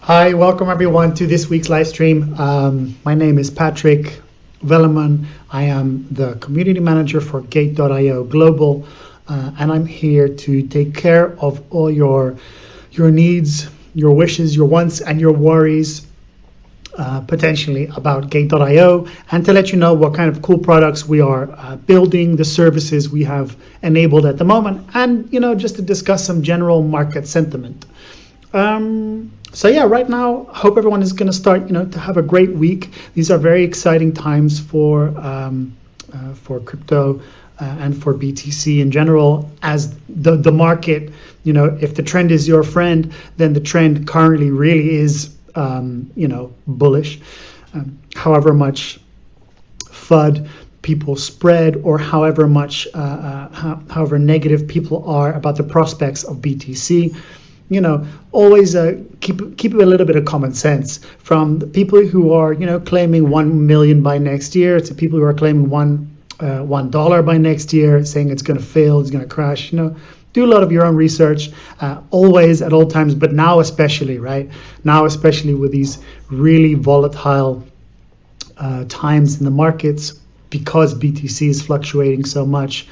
Hi, welcome everyone to this week's live stream. My name is Patrick Velleman. I am the community manager for Gate.io Global, and I'm here to take care of all your needs, your wishes, your wants, and your worries potentially about Gate.io, and to let you know what kind of cool products we are building, the services we have enabled at the moment, and just to discuss some general market sentiment. So yeah, right now, hope everyone is going to start, to have a great week. These are very exciting times for crypto and for BTC in general. As the market, if the trend is your friend, then the trend currently really is, bullish. However much FUD people spread, or however much, however negative people are about the prospects of BTC. Always keep a little bit of common sense, from the people who are, claiming 1 million by next year, to people who are claiming $1 by next year, saying it's going to fail, it's going to crash. Do a lot of your own research, always, at all times, but now especially, right? Now especially with these really volatile times in the markets, because BTC is fluctuating so much.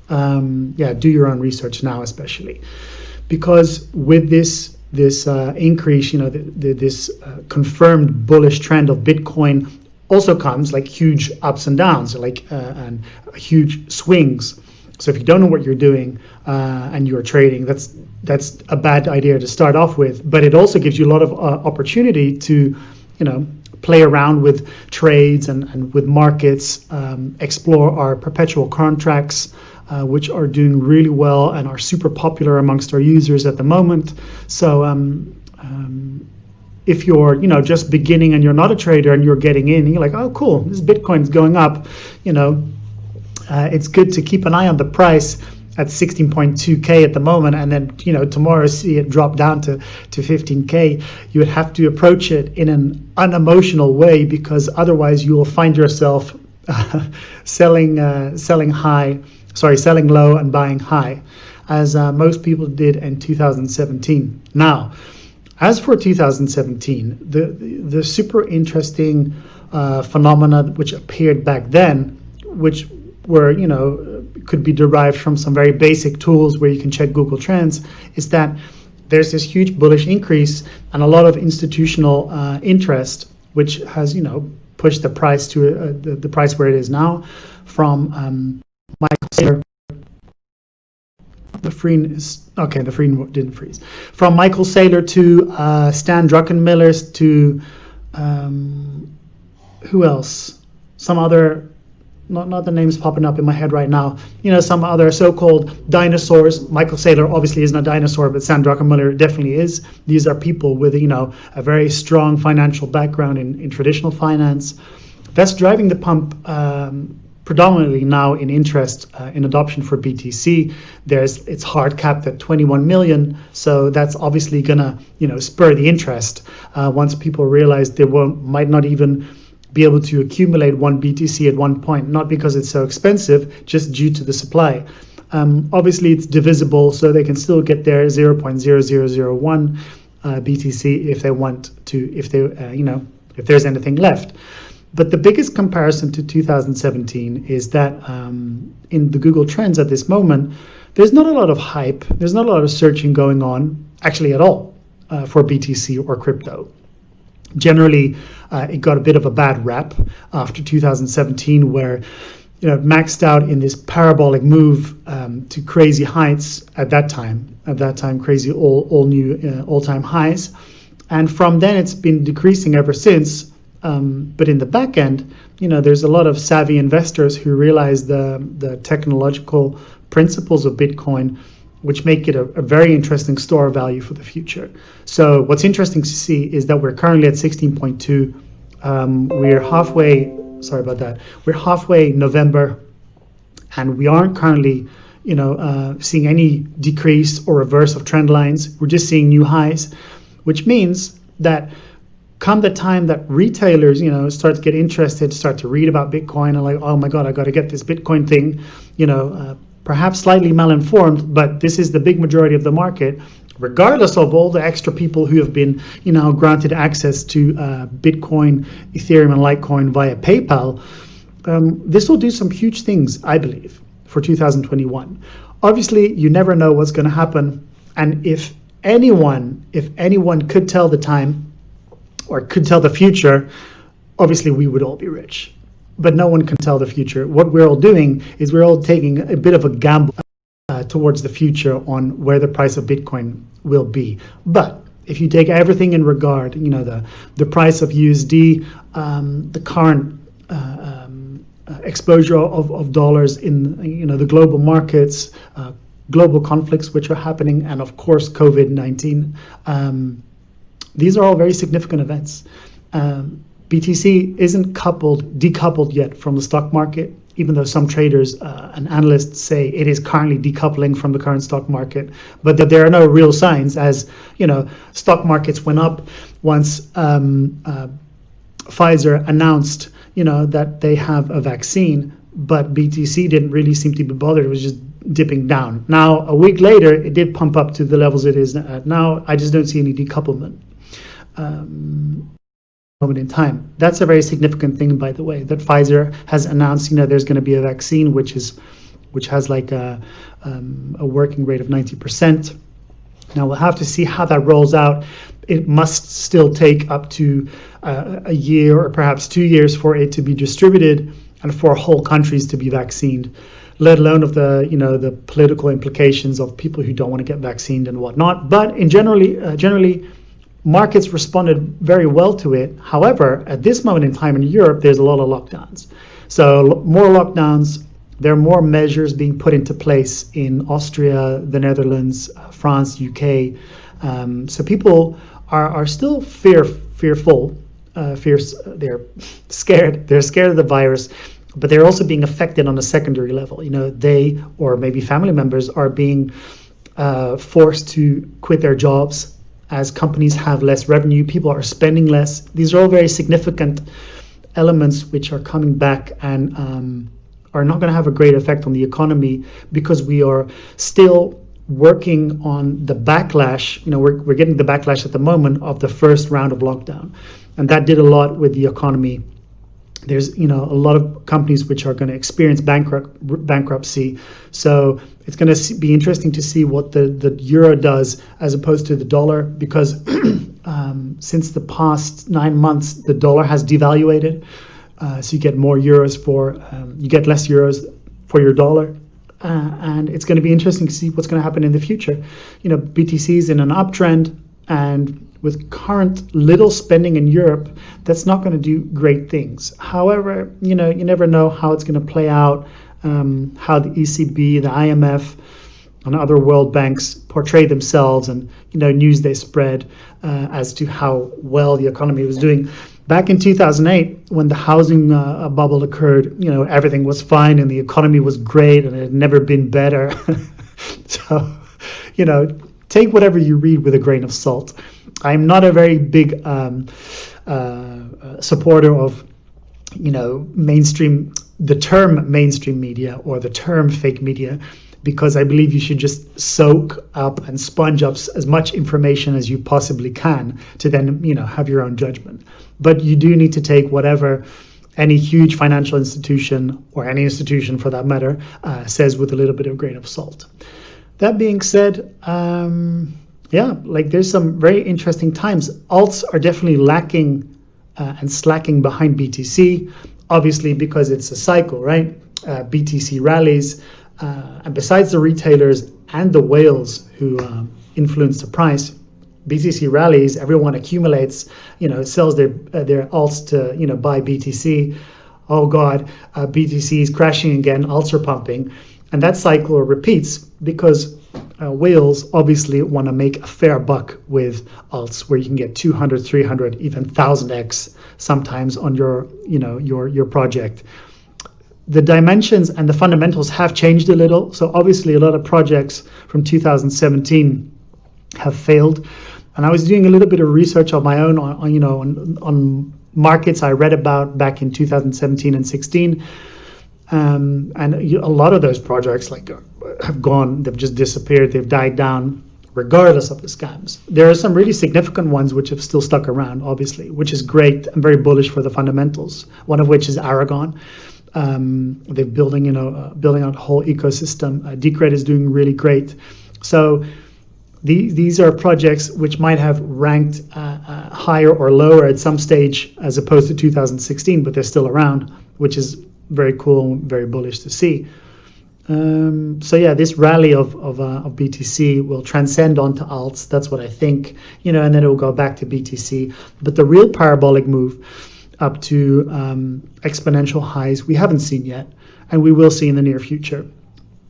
Do your own research now, especially. Because with this increase, this confirmed bullish trend of Bitcoin also comes like huge ups and downs, and huge swings. So if you don't know what you're doing and you're trading, that's a bad idea to start off with. But it also gives you a lot of opportunity to, play around with trades and with markets, explore our perpetual contracts, which are doing really well and are super popular amongst our users at the moment. So if you're just beginning and you're not a trader and you're getting in, you're like, oh cool, this Bitcoin's going up, it's good to keep an eye on the price at 16.2k at the moment, and then tomorrow see it drop down to 15k. You would have to approach it in an unemotional way, because otherwise you will find yourself selling low and buying high, as most people did in 2017. Now, as for 2017, the super interesting phenomena which appeared back then, which were, could be derived from some very basic tools where you can check Google Trends, is that there's this huge bullish increase and a lot of institutional interest, which has, pushed the price to the price where it is now, from Michael Saylor. The screen didn't freeze. From Michael Saylor to Stan Druckenmiller's to who else? Some other, not the names popping up in my head right now. Some other so-called dinosaurs. Michael Saylor obviously isn't a dinosaur, but Stan Druckenmiller definitely is. These are people with a very strong financial background in traditional finance. That's driving the pump predominantly now in interest in adoption for BTC. It's hard capped at 21 million, so that's obviously gonna spur the interest once people realize they might not even be able to accumulate one BTC at one point, not because it's so expensive, just due to the supply. Obviously it's divisible, so they can still get their 0.0001 BTC if they want to, if there's anything left. But the biggest comparison to 2017 is that in the Google Trends at this moment, there's not a lot of hype, there's not a lot of searching going on, actually at all, for BTC or crypto. Generally, it got a bit of a bad rap after 2017, where it maxed out in this parabolic move to crazy heights at that time. Crazy all new all-time highs, and from then it's been decreasing ever since. But in the back end, there's a lot of savvy investors who realize the technological principles of Bitcoin, which make it a very interesting store of value for the future. So what's interesting to see is that we're currently at 16.2. We're halfway November, and we aren't currently, seeing any decrease or reverse of trend lines. We're just seeing new highs, which means that come the time that retailers, start to get interested, start to read about Bitcoin, and like, oh my God, I got to get this Bitcoin thing, perhaps slightly malinformed, but this is the big majority of the market. regardless of all the extra people who have been, granted access to Bitcoin, Ethereum, and Litecoin via PayPal, this will do some huge things, I believe, for 2021. Obviously, you never know what's going to happen, and if anyone could tell the time or could tell the future, obviously we would all be rich. But no one can tell the future. What we're all doing is we're all taking a bit of a gamble towards the future on where the price of Bitcoin will be. But if you take everything in regard, the price of USD, the current exposure of dollars in the global markets, global conflicts which are happening, and of course COVID-19, these are all very significant events. BTC isn't decoupled yet from the stock market, even though some traders and analysts say it is currently decoupling from the current stock market. But that there are no real signs, as stock markets went up once Pfizer announced that they have a vaccine, but BTC didn't really seem to be bothered. It was just dipping down. Now, a week later, it did pump up to the levels it is at now. I just don't see any decouplement. Moment in time. That's a very significant thing, by the way, that Pfizer has announced. There's going to be a vaccine which has like a working rate of 90%. Now we'll have to see how that rolls out. It must still take up to a year or perhaps 2 years for it to be distributed and for whole countries to be vaccinated, let alone of the political implications of people who don't want to get vaccinated and whatnot. But in generally, markets responded very well to it. However, at this moment in time in Europe, there's a lot of lockdowns. So more lockdowns, there are more measures being put into place in Austria, the Netherlands, France, UK. So people are still fearful. They're scared. They're scared of the virus, but they're also being affected on a secondary level. They or maybe family members are being forced to quit their jobs. As companies have less revenue, people are spending less. These are all very significant elements which are coming back and are not going to have a great effect on the economy, because we are still working on the backlash. We're getting the backlash at the moment of the first round of lockdown, and that did a lot with the economy. There's a lot of companies which are going to experience bankruptcy. So it's going to be interesting to see what the euro does as opposed to the dollar, because since the past 9 months, the dollar has devaluated. So you get more euros you get less euros for your dollar. And it's going to be interesting to see what's going to happen in the future. BTC is in an uptrend, and with current little spending in Europe, that's not going to do great things. However, you never know how it's going to play out, how the ECB, the IMF, and other world banks portray themselves, and news they spread as to how well the economy was doing. Back in 2008, when the housing bubble occurred, everything was fine and the economy was great and it had never been better. So, take whatever you read with a grain of salt. I'm not a very big supporter of, the term mainstream media or the term fake media, because I believe you should just soak up and sponge up as much information as you possibly can to then, have your own judgment. But you do need to take whatever any huge financial institution, or any institution for that matter, says with a little bit of grain of salt. That being said, there's some very interesting times. Alts are definitely lacking and slacking behind BTC, obviously because it's a cycle, right? BTC rallies, and besides the retailers and the whales who influence the price, BTC rallies, everyone accumulates, sells their alts to, buy BTC. Oh God, BTC is crashing again, alts are pumping. And that cycle repeats because whales obviously want to make a fair buck with alts, where you can get 200, 300, even 1000x sometimes on your project. The dimensions and the fundamentals have changed a little. So obviously a lot of projects from 2017 have failed. And I was doing a little bit of research on my own on markets I read about back in 2017 and 16. And a lot of those projects have gone, they've just disappeared, they've died down. regardless of the scams. There are some really significant ones which have still stuck around, obviously, which is great. I'm very bullish for the fundamentals, one of which is Aragon. They're building out a whole ecosystem. Decred is doing really great. So these are projects which might have ranked higher or lower at some stage as opposed to 2016, but they're still around, which is very cool, very bullish to see. So yeah, this rally of BTC will transcend onto alts. That's what I think, and then it will go back to BTC. But the real parabolic move up to exponential highs we haven't seen yet, and we will see in the near future.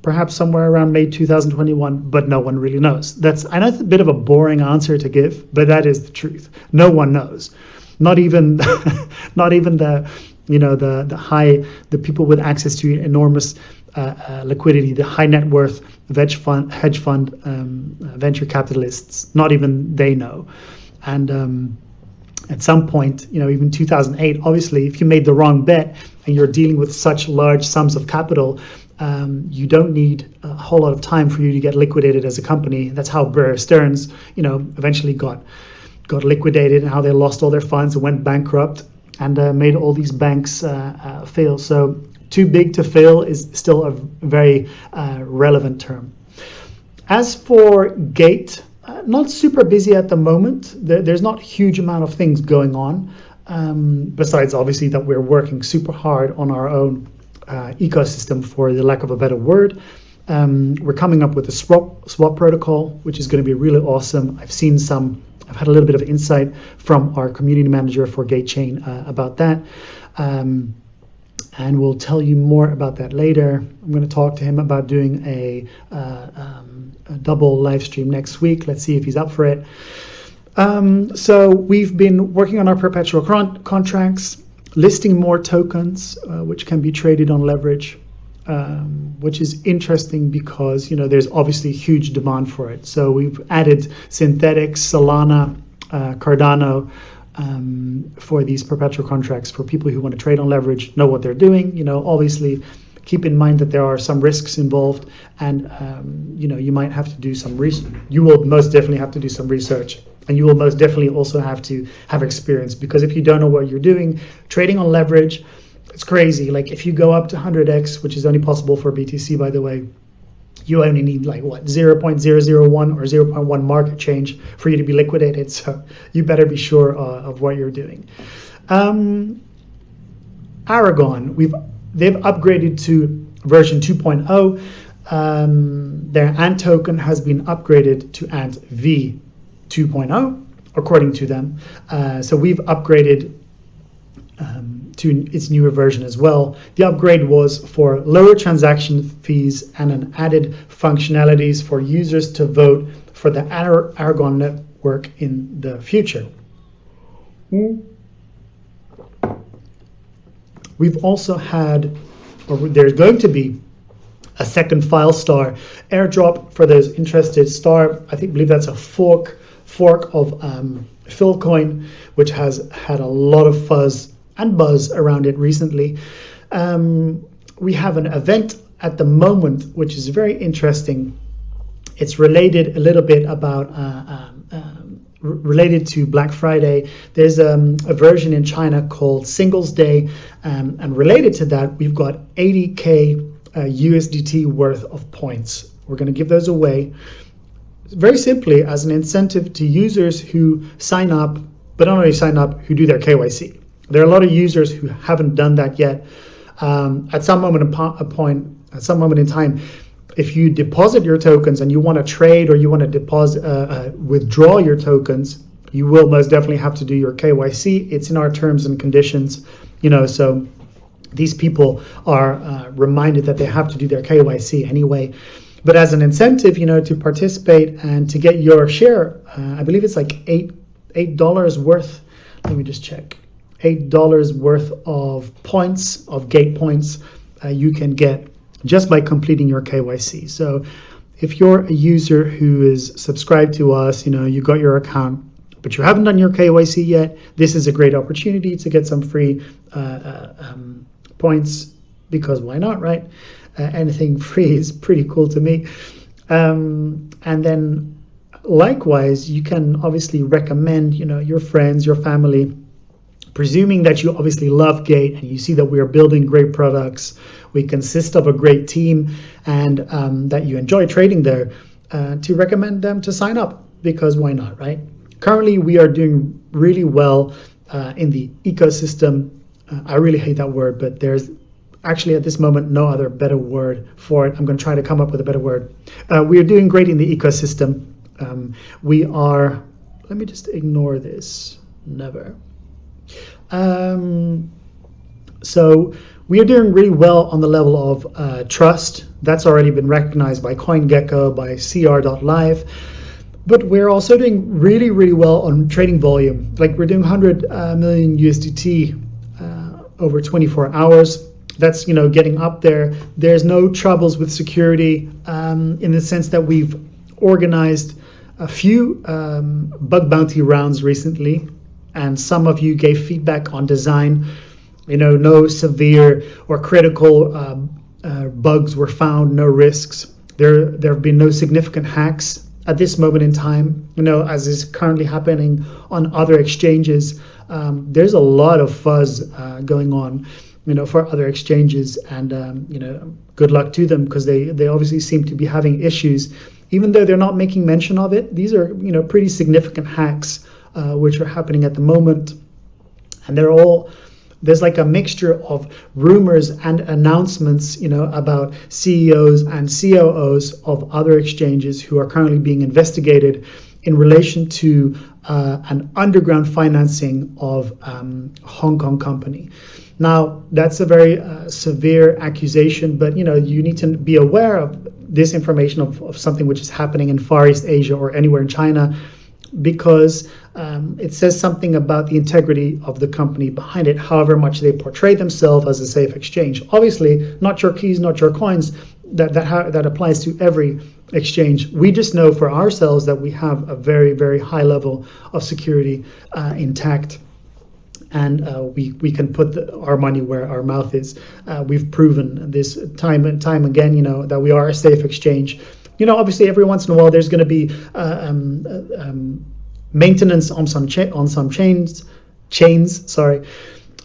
Perhaps somewhere around May 2021, but no one really knows. I know it's a bit of a boring answer to give, but that is the truth. No one knows. Not even the people with access to enormous liquidity, the high net worth hedge fund, venture capitalists. Not even they know. And at some point, even 2008, obviously, if you made the wrong bet and you're dealing with such large sums of capital, you don't need a whole lot of time for you to get liquidated as a company. That's how Bear Stearns, eventually got liquidated, and how they lost all their funds and went bankrupt, and made all these banks fail. So too big to fail is still a very relevant term. As for Gate, not super busy at the moment. There's not a huge amount of things going on, besides obviously that we're working super hard on our own ecosystem, for the lack of a better word. We're coming up with a swap protocol, which is going to be really awesome. I've had a little bit of insight from our community manager for GateChain about that. And we'll tell you more about that later. I'm going to talk to him about doing a double live stream next week. Let's see if he's up for it. So we've been working on our perpetual contracts, listing more tokens, which can be traded on leverage, which is interesting because, there's obviously huge demand for it. So we've added synthetics, Solana, Cardano, for these perpetual contracts for people who want to trade on leverage, know what they're doing. Obviously keep in mind that there are some risks involved, and you might have to do some research. You will most definitely have to do some research, and you will most definitely also have to have experience, because if you don't know what you're doing, trading on leverage, it's crazy. Like if you go up to 100x, which is only possible for BTC, by the way, you only need 0.001 or 0.1 market change for you to be liquidated. So you better be sure of what you're doing. Aragon, they've upgraded to version 2.0. Their ANT token has been upgraded to ANT V 2.0, according to them. So we've upgraded to its newer version as well. The upgrade was for lower transaction fees and an added functionalities for users to vote for the Aragon network in the future. We've also had, or there's going to be, a second file star airdrop for those interested. Star, I believe that's a fork of Philcoin, which has had a lot of fuzz and buzz around it recently. We have an event at the moment, which is very interesting. It's related a little bit about related to Black Friday. There's a version in China called Singles Day, and related to that, we've got 80k USDT worth of points. We're going to give those away very simply as an incentive to users who sign up, but not only sign up, who do their KYC. There are a lot of users who haven't done that yet. At some moment in time, if you deposit your tokens and you want to trade, or you want to withdraw your tokens, you will most definitely have to do your KYC. It's in our terms and conditions, so these people are reminded that they have to do their KYC anyway. But as an incentive, to participate and to get your share, I believe it's like $8 worth. Let me just check. $8 worth of points, of gate points, you can get just by completing your KYC. So if you're a user who is subscribed to us, you got your account, but you haven't done your KYC yet, this is a great opportunity to get some free points, because why not, right? Anything free is pretty cool to me. And then Likewise, you can obviously recommend, your friends, your family, presuming that you obviously love Gate and you see that we are building great products, we consist of a great team, and that you enjoy trading there, to recommend them to sign up, because why not, right? Currently, we are doing really well in the ecosystem. I really hate that word, but there's actually at this moment no other better word for it. I'm going to try to come up with a better word. We are doing great in the ecosystem. We are, let me just ignore this, never. So we are doing really well on the level of trust. That's already been recognized by CoinGecko, by CR.live. But we're also doing really, really well on trading volume. Like, we're doing 100 million USDT over 24 hours. That's, getting up there. There's no troubles with security, in the sense that we've organized a few bug bounty rounds recently, and some of you gave feedback on design. No severe or critical bugs were found, no risks. There have been no significant hacks at this moment in time, as is currently happening on other exchanges. There's a lot of fuzz going on, for other exchanges, and good luck to them, because they obviously seem to be having issues, even though they're not making mention of it. These are pretty significant hacks which are happening at the moment, and there's like a mixture of rumors and announcements, about CEOs and COOs of other exchanges who are currently being investigated in relation to an underground financing of Hong Kong company. Now, that's a very severe accusation, but you need to be aware of this information of something which is happening in Far East Asia or anywhere in China, because it says something about the integrity of the company behind it, however much they portray themselves as a safe exchange. Obviously, not your keys, not your coins. That applies to every exchange. We just know for ourselves that we have a very, very high level of security intact, and we can put our money where our mouth is. We've proven this time and time again, that we are a safe exchange. Obviously, every once in a while, there's going to be maintenance on some chains.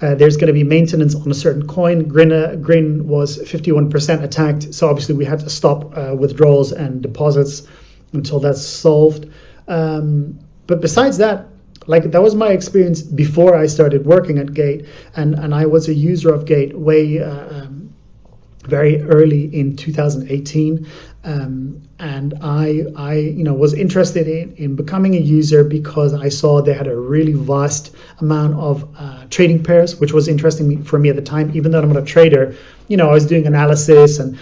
There's going to be maintenance on a certain coin. Grin was 51% attacked, so obviously we had to stop withdrawals and deposits until that's solved. But besides that, that was my experience before I started working at Gate, and I was a user of Gate way very early in 2018. And I was interested in becoming a user because I saw they had a really vast amount of trading pairs, which was interesting for me at the time. Even though I'm not a trader, I was doing analysis and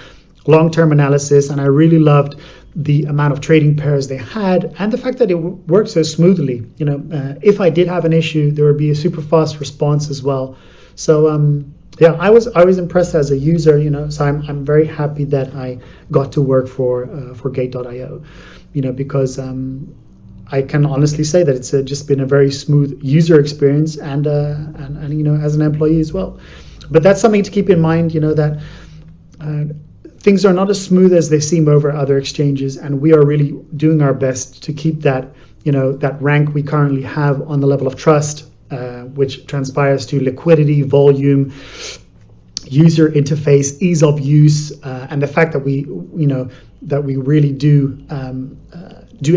long-term analysis, and I really loved the amount of trading pairs they had, and the fact that it worked so smoothly. If I did have an issue, there would be a super fast response as well. So yeah, I was impressed as a user, so I'm very happy that I got to work for Gate.io, because I can honestly say that it's just been a very smooth user experience, and as an employee as well. But that's something to keep in mind, that things are not as smooth as they seem over other exchanges, and we are really doing our best to keep that, that rank we currently have on the level of trust, which transpires to liquidity, volume, user interface, ease of use, and the fact that we really do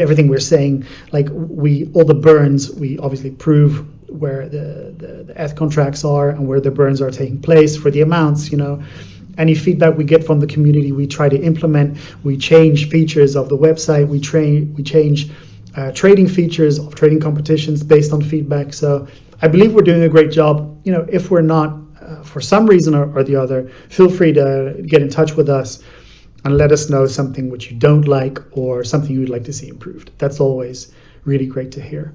everything we're saying. All the burns, we obviously prove where the ETH contracts are and where the burns are taking place for the amounts. Any feedback we get from the community, we try to implement. We change features of the website. We change trading features of trading competitions based on feedback. So I believe we're doing a great job. If we're not, for some reason or the other, feel free to get in touch with us and let us know something which you don't like or something you would like to see improved. That's always really great to hear.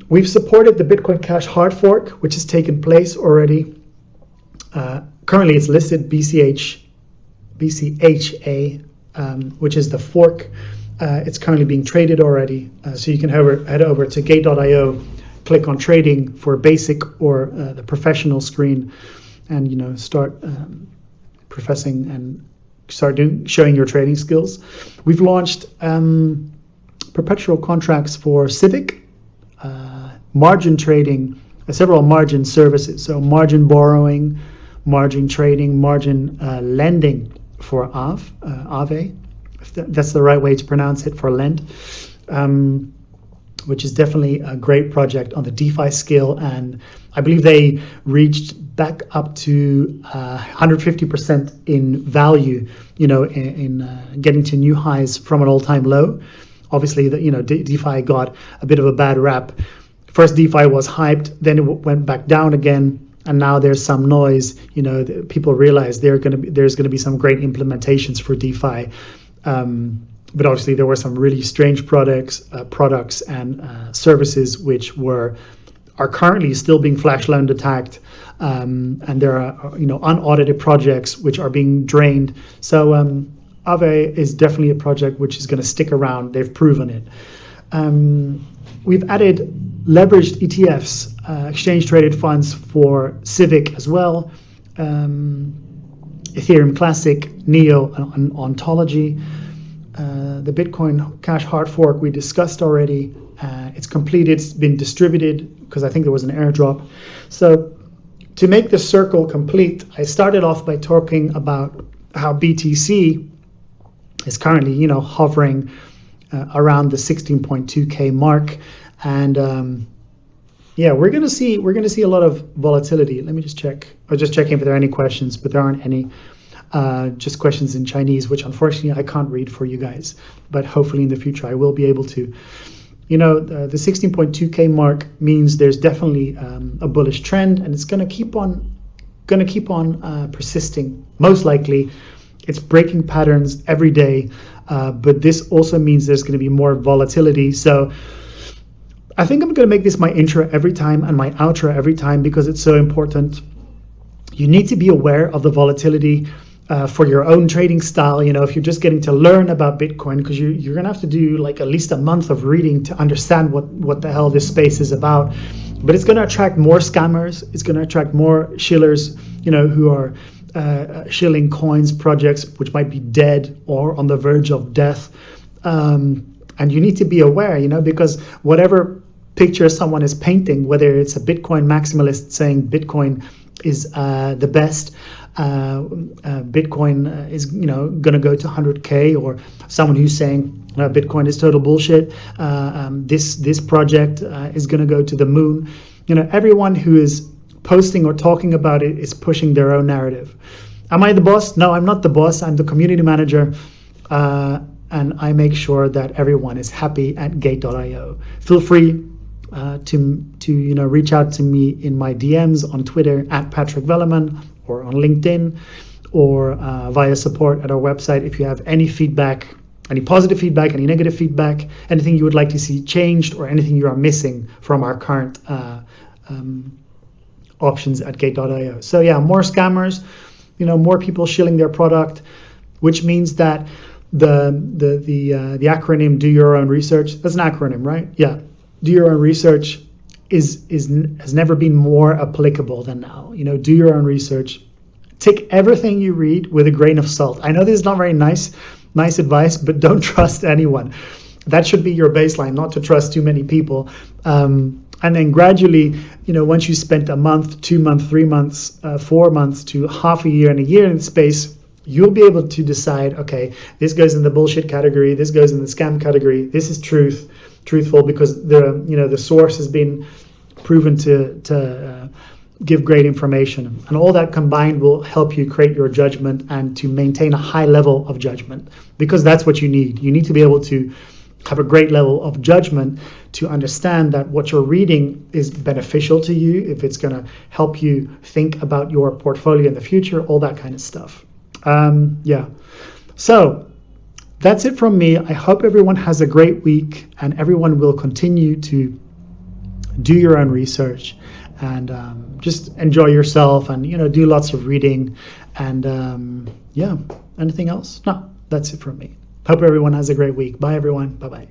We've supported the Bitcoin Cash hard fork, which has taken place already. Currently, it's listed BCHA, which is the fork. It's currently being traded already, so you can head over to Gate.io, click on trading for basic or the professional screen, and start professing and start showing your trading skills. We've launched perpetual contracts for Civic, margin trading, several margin services. So margin borrowing, margin trading, margin lending for AVE, if that's the right way to pronounce it, for lend, which is definitely a great project on the DeFi scale. And I believe they reached back up to 150% in value, in getting to new highs from an all-time low. Obviously, DeFi got a bit of a bad rap. First, DeFi was hyped, then it went back down again, and now there's some noise. People realize there's going to be some great implementations for DeFi, but obviously there were some really strange products and services which are currently still being flash loan attacked, and there are unaudited projects which are being drained. So Aave is definitely a project which is going to stick around. They've proven it. We've added leveraged ETFs, exchange traded funds for Civic as well, Ethereum Classic, Neo, and Ontology. The Bitcoin Cash hard fork we discussed already. It's completed, it's been distributed because I think there was an airdrop. So to make the circle complete, I started off by talking about how BTC is currently, hovering around the 16.2K mark, and we're gonna see a lot of volatility. Let me just check. I was just checking if there are any questions, but there aren't any. Just questions in Chinese, which unfortunately I can't read for you guys, but hopefully in the future I will be able to. The 16.2K mark means there's definitely a bullish trend, and it's gonna keep on persisting. Most likely, it's breaking patterns every day, but this also means there's going to be more volatility. So I think I'm going to make this my intro every time and my outro every time because it's so important. You need to be aware of the volatility for your own trading style. If you're just getting to learn about Bitcoin, because you're going to have to do like at least a month of reading to understand what the hell this space is about. But it's going to attract more scammers. It's going to attract more shillers, who are shilling coins, projects which might be dead or on the verge of death. And you need to be aware, because whatever picture someone is painting, whether it's a Bitcoin maximalist saying Bitcoin is the best, Bitcoin is going to go to 100K, or someone who's saying Bitcoin is total bullshit, this project is going to go to the moon. Everyone who is posting or talking about it is pushing their own narrative. Am I the boss? No, I'm not the boss. I'm the community manager, and I make sure that everyone is happy at Gate.io. Feel free to reach out to me in my DMs on Twitter at Patrick Velleman, or on LinkedIn, or via support at our website if you have any feedback, any positive feedback, any negative feedback, anything you would like to see changed, or anything you are missing from our current options at Gate.io. So yeah, more scammers, more people shilling their product, which means that the acronym "Do Your Own Research." That's an acronym, right? Yeah, do your own research has never been more applicable than now. Do your own research. Take everything you read with a grain of salt. I know this is not very nice advice, but don't trust anyone. That should be your baseline, not to trust too many people. And then gradually, once you spent a month, 2 months, 3 months, 4 months to half a year and a year in the space, you'll be able to decide, okay, this goes in the bullshit category, this goes in the scam category, this is truthful because the source has been proven to give great information. And all that combined will help you create your judgment and to maintain a high level of judgment, because that's what you need. You need to be able to have a great level of judgment to understand that what you're reading is beneficial to you, if it's going to help you think about your portfolio in the future, all that kind of stuff. So that's it from me. I hope everyone has a great week, and everyone will continue to do your own research and just enjoy yourself, and do lots of reading, and anything else? No, that's it from me. Hope everyone has a great week. Bye everyone. Bye-bye.